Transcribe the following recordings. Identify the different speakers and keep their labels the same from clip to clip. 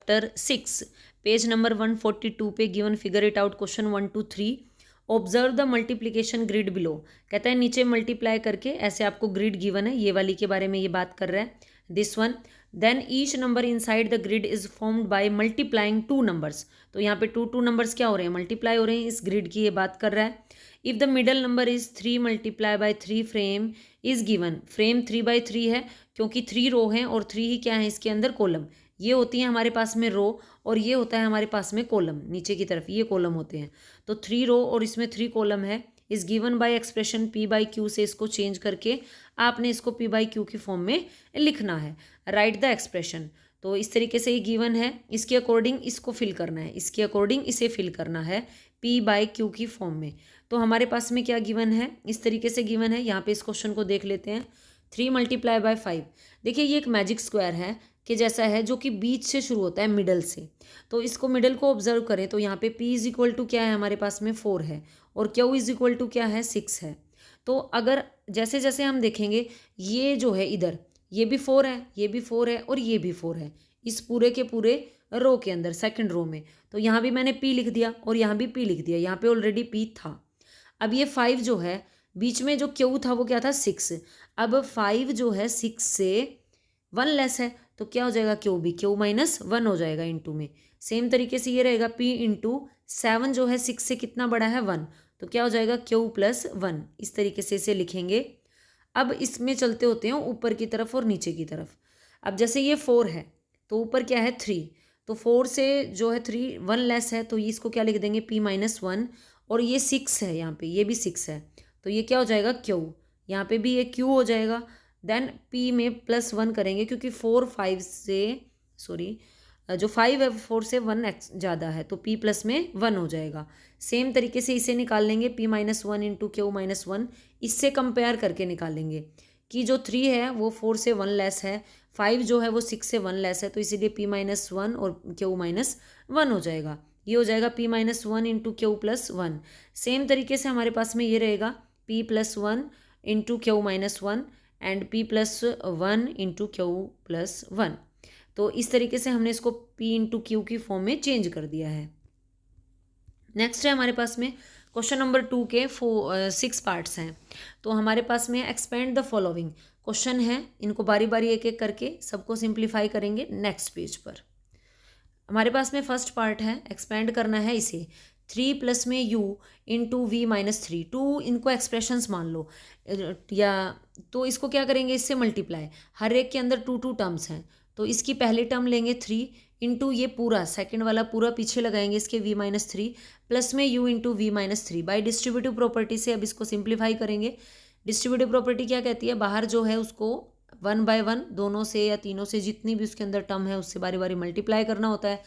Speaker 1: Chapter 6 page number 142 पे given figure it out question 1 to 3। Observe the multiplication grid below. कहता है नीचे multiply करके ऐसे आपको ग्रिड गिवन है, ये वाली के बारे में ये बात कर रहा है, this one. Then each number inside the grid is formed by multiplying two numbers. तो यहाँ पे टू नंबर्स क्या हो रहे हैं, मल्टीप्लाई हो रहे हैं, इस ग्रिड की ये बात कर रहा है। If the middle number is 3 multiply by 3 frame is given. Frame 3/3 है क्योंकि 3 रो हैं और 3 ही क्या है इसके अंदर, कॉलम। ये होती है हमारे पास में रो और ये होता है हमारे पास में कॉलम, नीचे की तरफ ये कॉलम होते हैं। तो 3 रो और इसमें 3 कॉलम है। इस गिवन बाय एक्सप्रेशन P/Q से इसको चेंज करके आपने इसको P/Q की फॉर्म में लिखना है। Right the expression. तो इस तरीके से ये गिवन है, इसके अकॉर्डिंग इसको फिल करना है, इसके अकॉर्डिंग इसे फिल करना है P/Q की फॉर्म में। तो हमारे पास में क्या गिवन है, इस तरीके से गिवन है। यहाँ पे इस क्वेश्चन को देख लेते हैं। 3 मल्टीप्लाई बाय 5। देखिए ये एक मैजिक स्क्वायर है कि जैसा है, जो कि बीच से शुरू होता है, मिडल से। तो इसको मिडल को ऑब्जर्व करें तो यहाँ पे P इज इक्वल टू क्या है हमारे पास में 4 है और Q इज इक्वल टू क्या है 6 है। तो अगर जैसे जैसे हम देखेंगे ये जो है इधर, ये भी 4 है, ये भी 4 है और ये भी 4 है, इस पूरे के पूरे रो के अंदर, सेकंड रो में। तो यहाँ भी मैंने P लिख दिया और यहाँ भी P लिख दिया, यहाँ पे ऑलरेडी P था। अब ये 5 जो है, बीच में जो Q था वो क्या था 6। अब 5 जो है 6 से 1 लेस है तो क्या हो जाएगा, Q भी Q-1 हो जाएगा इंटू में। सेम तरीके से ये रहेगा P इंटू 7 जो है 6 से कितना बड़ा है 1, तो क्या हो जाएगा Q+1। इस तरीके से इसे लिखेंगे। अब इसमें चलते होते हैं ऊपर की तरफ और नीचे की तरफ। अब जैसे ये 4 है तो ऊपर क्या है 3, तो 4 से जो है 3 1 लेस है तो इसको क्या लिख देंगे P-1। और ये 6 है, यहाँ पे ये भी 6 है तो ये क्या हो जाएगा Q, यहाँ पे भी ये Q हो जाएगा। देन P में +1 करेंगे क्योंकि 4 5 से सॉरी जो 5 है 4 से 1 ज़्यादा है तो P प्लस में 1 हो जाएगा। सेम तरीके से इसे निकाल लेंगे P-1 इंटू Q-1, इससे कंपेयर करके निकालेंगे कि जो 3 है वो 4 से 1 लेस है, 5 जो है वो 6 से 1 लेस है, तो इसीलिए P-1 और Q-1 हो जाएगा। ये हो जाएगा P-1 इंटू Q+1। सेम तरीके से हमारे पास में ये रहेगा P+1 into Q-1 and P+1 into Q+1। तो इस तरीके से हमने इसको P इंटू Q की फॉर्म में चेंज कर दिया है। नेक्स्ट है हमारे पास में क्वेश्चन नंबर 2 के 6 पार्ट्स हैं। तो हमारे पास में एक्सपेंड द फॉलोइंग क्वेश्चन है, इनको बारी बारी एक एक करके सबको सिंप्लीफाई करेंगे नेक्स्ट पेज पर। हमारे पास में फर्स्ट पार्ट है, एक्सपेंड करना है इसे 3 प्लस में u इंटू V-3। 2 इनको एक्सप्रेशंस मान लो, या तो इसको क्या करेंगे, इससे मल्टीप्लाई। हर एक के अंदर 2 टर्म्स हैं तो इसकी पहली टर्म लेंगे 3 इंटू ये पूरा सेकंड वाला पूरा पीछे लगाएंगे इसके V-3 प्लस में u into V-3 by distributive property से अब इसको सिंप्लीफाई करेंगे। डिस्ट्रीब्यूटिव प्रॉपर्टी क्या कहती है, बाहर जो है उसको 1 बाय 1 दोनों से या तीनों से जितनी भी उसके अंदर टर्म है उससे बारी बारी मल्टीप्लाई करना होता है।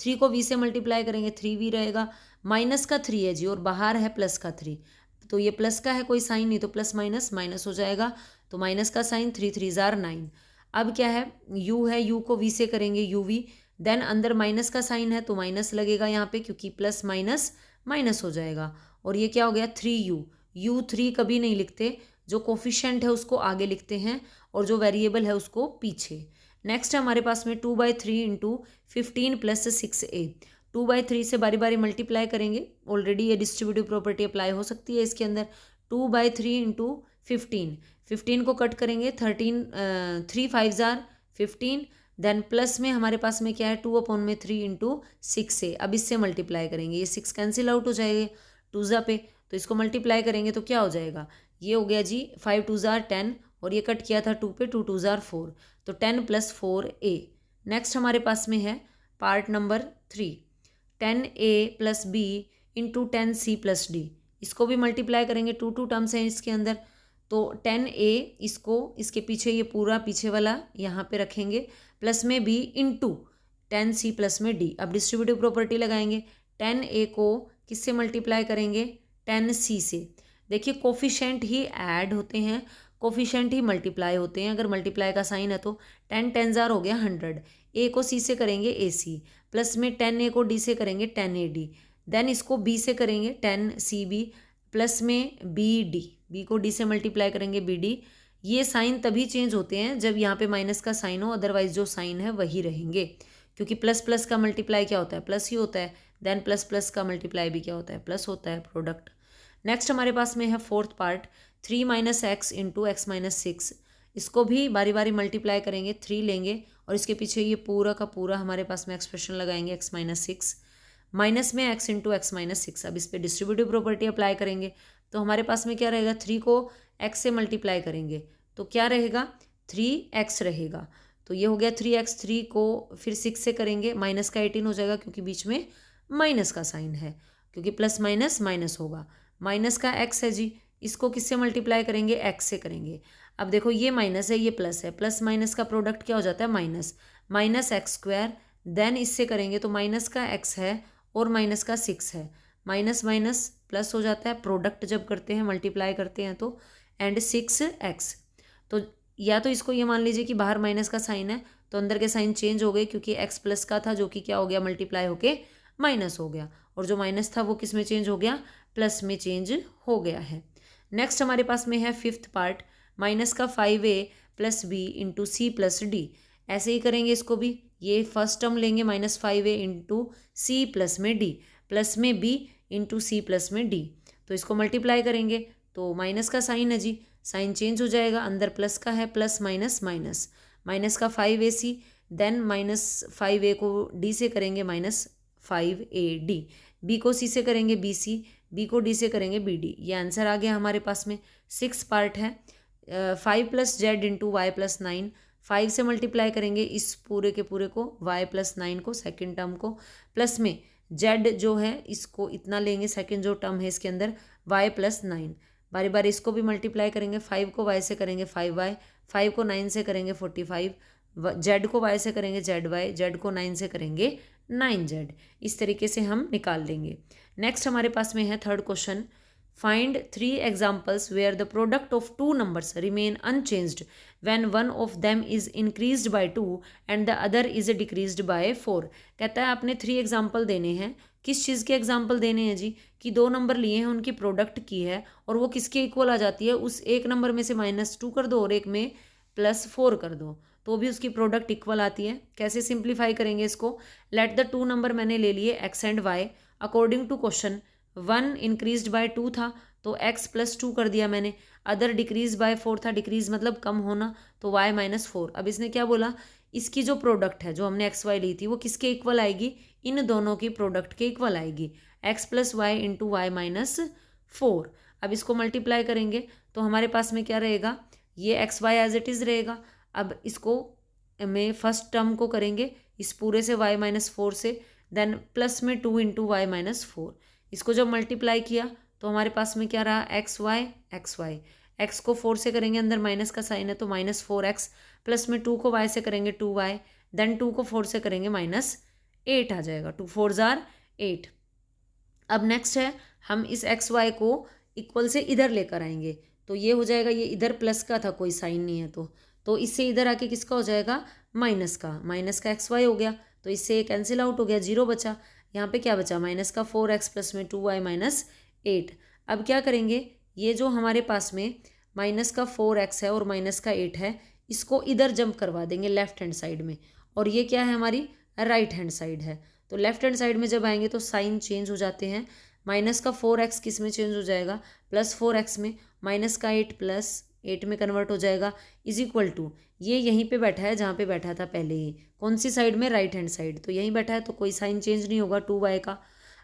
Speaker 1: 3 को V से मल्टीप्लाई करेंगे 3V रहेगा, माइनस का 3 है जी और बाहर है प्लस का 3, तो ये प्लस का है कोई साइन नहीं तो प्लस माइनस माइनस हो जाएगा, तो माइनस का साइन 3 3 जार 9। अब क्या है u है, u को V से करेंगे UV, देन अंदर माइनस का साइन है तो माइनस लगेगा यहाँ पे क्योंकि प्लस माइनस माइनस हो जाएगा। और ये क्या हो गया 3u, u 3 कभी नहीं लिखते, जो कोफिशिएंट है उसको आगे लिखते हैं और जो वेरिएबल है उसको पीछे। नेक्स्ट हमारे पास में 2/3 इंटू 15 प्लस 6a। 2/3 से बारी बारी मल्टीप्लाई करेंगे, ऑलरेडी ये डिस्ट्रीब्यूटिव प्रॉपर्टी अप्लाई हो सकती है इसके अंदर। 2/3 इंटू 15 को कट करेंगे 3 5 जार 15, देन प्लस में हमारे पास में क्या है 2/3 इंटू 6a। अब इससे मल्टीप्लाई करेंगे, ये 6 कैंसिल आउट हो जाएगा 2 जा पे, तो इसको मल्टीप्लाई करेंगे तो क्या हो जाएगा, ये हो गया जी 5 2 जार 10 और ये कट किया था 2 पे, 2 2 जार 4, तो 10 + 4a। नेक्स्ट हमारे पास में है part number 3, 10a + b into 10c + d। इसको भी मल्टीप्लाई करेंगे, 2 टर्म्स हैं इसके अंदर, तो 10a इसको इसके पीछे ये पूरा पीछे वाला यहाँ पे रखेंगे, प्लस में b इंटू 10c प्लस में d। अब डिस्ट्रीब्यूटिव प्रॉपर्टी लगाएंगे, 10a को किससे मल्टीप्लाई करेंगे 10c से। देखिए कोफिशिएंट ही ऐड होते हैं, कोफिशिएंट ही मल्टीप्लाई होते हैं, अगर मल्टीप्लाई का साइन है तो 10 10 जार हो गया 100, a को c से करेंगे ac, प्लस में 10a को d से करेंगे 10ad, देन इसको b से करेंगे 10cb, प्लस में b को d से मल्टीप्लाई करेंगे bd। ये साइन तभी चेंज होते हैं जब यहाँ पे माइनस का साइन हो, अदरवाइज जो साइन है वही रहेंगे, क्योंकि प्लस प्लस का मल्टीप्लाई क्या होता है, प्लस ही होता है। देन प्लस प्लस का मल्टीप्लाई भी क्या होता है, प्लस होता है, प्रोडक्ट। नेक्स्ट हमारे पास में है fourth part, 3 minus x into x minus six. इसको भी बारी बारी मल्टीप्लाई करेंगे, 3 लेंगे और इसके पीछे ये पूरा का पूरा हमारे पास में एक्सप्रेशन लगाएंगे एक्स माइनस सिक्स, माइनस में x into x minus six. अब इस पर डिस्ट्रीब्यूटिव प्रॉपर्टी अप्लाई करेंगे तो हमारे पास में क्या रहेगा, 3 को एक्स से मल्टीप्लाई करेंगे तो क्या रहेगा, 3x रहेगा। तो ये हो गया 3x, 3 को फिर 6 से करेंगे, माइनस का 18 हो जाएगा क्योंकि बीच में माइनस का साइन है, क्योंकि प्लस माइनस माइनस होगा। माइनस का x है जी, इसको किससे मल्टीप्लाई करेंगे, x से करेंगे। अब देखो ये माइनस है, ये प्लस है, प्लस माइनस का प्रोडक्ट क्या हो जाता है, minus, minus x square. Then इससे करेंगे तो माइनस का x है और माइनस का 6 है, माइनस माइनस प्लस हो जाता है, प्रोडक्ट जब करते हैं मल्टीप्लाई करते हैं तो, एंड 6x। तो या तो इसको ये मान लीजिए कि बाहर माइनस का साइन है तो अंदर के साइन चेंज हो गए, क्योंकि x प्लस का था जो कि क्या हो गया, मल्टीप्लाई होके माइनस हो गया, और जो माइनस था वो किस में चेंज हो गया, प्लस में चेंज हो गया है। नेक्स्ट हमारे पास में है फिफ्थ पार्ट, माइनस का 5a plus b into c plus d. ऐसे ही करेंगे इसको भी, ये फर्स्ट टर्म लेंगे minus 5a into c plus में डी, प्लस में b इंटू सी प्लस में डी। तो इसको मल्टीप्लाई करेंगे तो माइनस का साइन है जी, साइन चेंज हो जाएगा, अंदर प्लस का है, प्लस माइनस माइनस, माइनस का 5ac, देन माइनस 5a को d से करेंगे माइनस 5ad, b को c से करेंगे bc, b को d से करेंगे bd। ये आंसर आ गया हमारे पास में। 6 पार्ट है, 5 plus z into y plus 9, 5 से मल्टीप्लाई करेंगे इस पूरे के पूरे को, y प्लस 9 को, सेकेंड टर्म को, प्लस में z जो है इसको इतना लेंगे, सेकेंड जो टर्म है इसके अंदर y प्लस 9। बारी बारी इसको भी मल्टीप्लाई करेंगे, 5 को y से करेंगे 5y, 5 को 9 से करेंगे 45, z को y से करेंगे zy, z को 9 से करेंगे 9z। इस तरीके से हम निकाल लेंगे। नेक्स्ट हमारे पास में है third question, find 3 examples where the product of two numbers remain unchanged when one of them is increased by 2 and the other is decreased by 4। कहता है आपने 3 एग्जाम्पल देने हैं। किस चीज़ के एग्जाम्पल देने हैं जी, कि 2 नंबर लिए हैं, उनकी प्रोडक्ट की है और वो किसके इक्वल आ जाती है, उस एक नंबर में से -2 कर दो और एक में +4 कर दो तो भी उसकी प्रोडक्ट इक्वल आती है। कैसे सिंप्लीफाई करेंगे इसको, लेट द 2 नंबर मैंने ले लिए x and y, according to question 1 increased by 2 था तो x प्लस 2 कर दिया मैंने, अदर डिक्रीज बाय 4 था, डिक्रीज मतलब कम होना, तो y -4। अब इसने क्या बोला, इसकी जो प्रोडक्ट है जो हमने एक्स वाई ली थी वो किसके इक्वल आएगी, इन दोनों की प्रोडक्ट के इक्वल आएगी, x plus y into y -4। अब इसको मल्टीप्लाई करेंगे तो हमारे पास में क्या रहेगा, ये x y as it is रहेगा। अब इसको में फर्स्ट टर्म को करेंगे इस पूरे से y -4 से, देन प्लस में 2 इंटू वाई -4। इसको जब मल्टीप्लाई किया तो हमारे पास में क्या रहा, एक्स वाई, एक्स को 4 से करेंगे, अंदर माइनस का साइन है तो -4x, प्लस में 2 को y से करेंगे 2y, देन 2 को 4 से करेंगे -8 आ जाएगा, 2 4 जार 8। अब नेक्स्ट है हम इस एक्स वाई को इक्वल से इधर लेकर आएंगे तो ये हो जाएगा, ये इधर प्लस का था, कोई साइन नहीं है तो इससे इधर आके किसका हो जाएगा, माइनस का एक्स वाई हो गया, तो इससे कैंसिल आउट हो गया, 0 बचा। यहाँ पे क्या बचा, माइनस का 4x प्लस में 2y -8। अब क्या करेंगे, ये जो हमारे पास में माइनस का 4x है और माइनस का 8 है, इसको इधर जंप करवा देंगे लेफ्ट हैंड साइड में, और ये क्या है हमारी राइट हैंड साइड है। तो लेफ्ट हैंड साइड में जब आएंगे तो साइन चेंज हो जाते हैं, माइनस का 4x किस में चेंज हो जाएगा, +4x में, माइनस का 8 प्लस 8 में कन्वर्ट हो जाएगा, इज इक्वल टू, ये यहीं पे बैठा है जहाँ पे बैठा था पहले ही, कौन सी साइड में, राइट हैंड साइड, तो यहीं बैठा है तो कोई साइन चेंज नहीं होगा 2y का।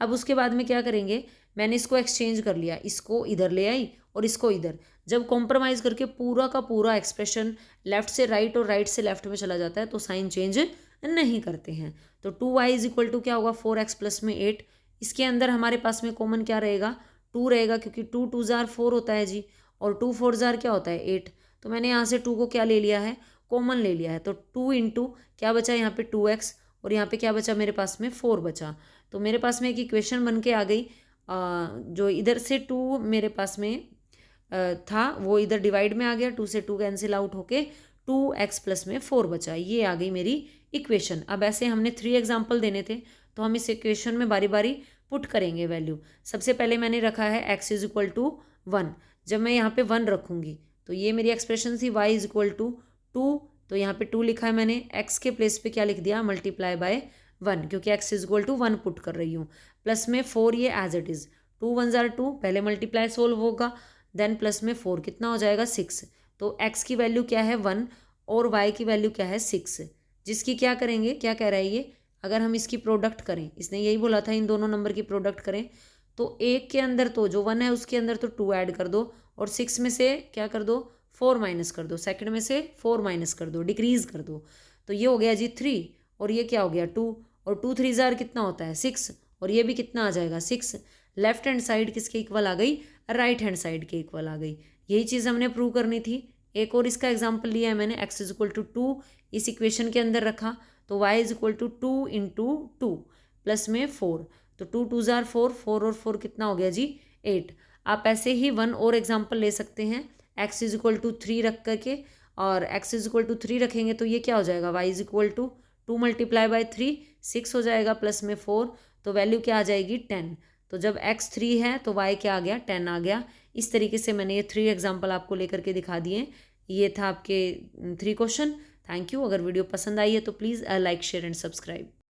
Speaker 1: अब उसके बाद में क्या करेंगे, मैंने इसको एक्सचेंज कर लिया, इसको इधर ले आई और इसको इधर, जब कॉम्प्रोमाइज़ करके पूरा का पूरा एक्सप्रेशन लेफ्ट से राइट और राइट से लेफ्ट में चला जाता है तो साइन चेंज नहीं करते हैं। तो 2y इज इक्वल टू क्या होगा, 4x प्लस में 8, इसके अंदर हमारे पास में कॉमन क्या रहेगा, 2 रहेगा, क्योंकि 2 2 जार 4 होता है जी, और 2 4 जार क्या होता है 8। तो मैंने यहाँ से 2 को क्या ले लिया है, कॉमन ले लिया है, तो 2 इंटू क्या बचा यहाँ पे 2x, और यहाँ पे क्या बचा मेरे पास में 4 बचा। तो मेरे पास में एक इक्वेशन बन के आ गई, जो इधर से 2 मेरे पास में था वो इधर डिवाइड में आ गया, 2 से 2 कैंसिल आउट होके 2x प्लस में 4 बचा, ये आ गई मेरी इक्वेशन। अब ऐसे हमने 3 एग्जाम्पल देने थे तो हम इस इक्वेशन में बारी बारी पुट करेंगे वैल्यू। सबसे पहले मैंने रखा है x इज इक्वल टू 1, जब मैं यहाँ पे 1 रखूँगी तो ये मेरी एक्सप्रेशन थी y इज इक्वल टू 2, तो यहाँ पे 2 लिखा है मैंने, x के प्लेस पे क्या लिख दिया, मल्टीप्लाई बाय 1, क्योंकि x is equal to 1 put कर रही हूँ। प्लस में 4 ये एज इट इज़, 2 1 जार 2, पहले मल्टीप्लाई सोल्व होगा, देन प्लस में 4 कितना हो जाएगा 6। तो x की वैल्यू क्या है 1 और y की वैल्यू क्या है 6, जिसकी क्या करेंगे, क्या कह रहा है ये, अगर हम इसकी प्रोडक्ट करें, इसने यही बोला था इन दोनों नंबर की प्रोडक्ट करें, तो एक के अंदर तो जो 1 है उसके अंदर तो 2 ऐड कर दो और 6 में से क्या कर दो 4 माइनस कर दो, सेकंड में से 4 माइनस कर दो, डिक्रीज कर दो। तो ये हो गया जी 3 और ये क्या हो गया 2, और 2 3 जार कितना होता है 6, और ये भी कितना आ जाएगा 6। लेफ्ट हैंड साइड किसके इक्वल आ गई, राइट हैंड साइड के इक्वल आ गई। यही चीज़ हमने प्रूव करनी थी। एक और इसका एग्जाम्पल लिया है मैंने, x इज इक्वल टू 2 इस इक्वेशन के अंदर रखा, तो y is equal to 2 into 2 plus में 4, तो 2 2 जार 4, 4 और 4 कितना हो गया जी 8। आप ऐसे ही वन और एग्जाम्पल ले सकते हैं, x इज इक्वल टू 3 रख करके, और x इज इक्वल टू 3 रखेंगे तो ये क्या हो जाएगा, y is equal to 2 multiply by 3 6 हो जाएगा, प्लस में 4, तो वैल्यू क्या आ जाएगी 10। तो जब x 3 है तो y क्या आ गया 10 आ गया। इस तरीके से मैंने ये 3 एग्जाम्पल आपको लेकर के दिखा दिए। ये था आपके 3 क्वेश्चन। Thank you. अगर वीडियो पसंद आई है तो please like share and subscribe.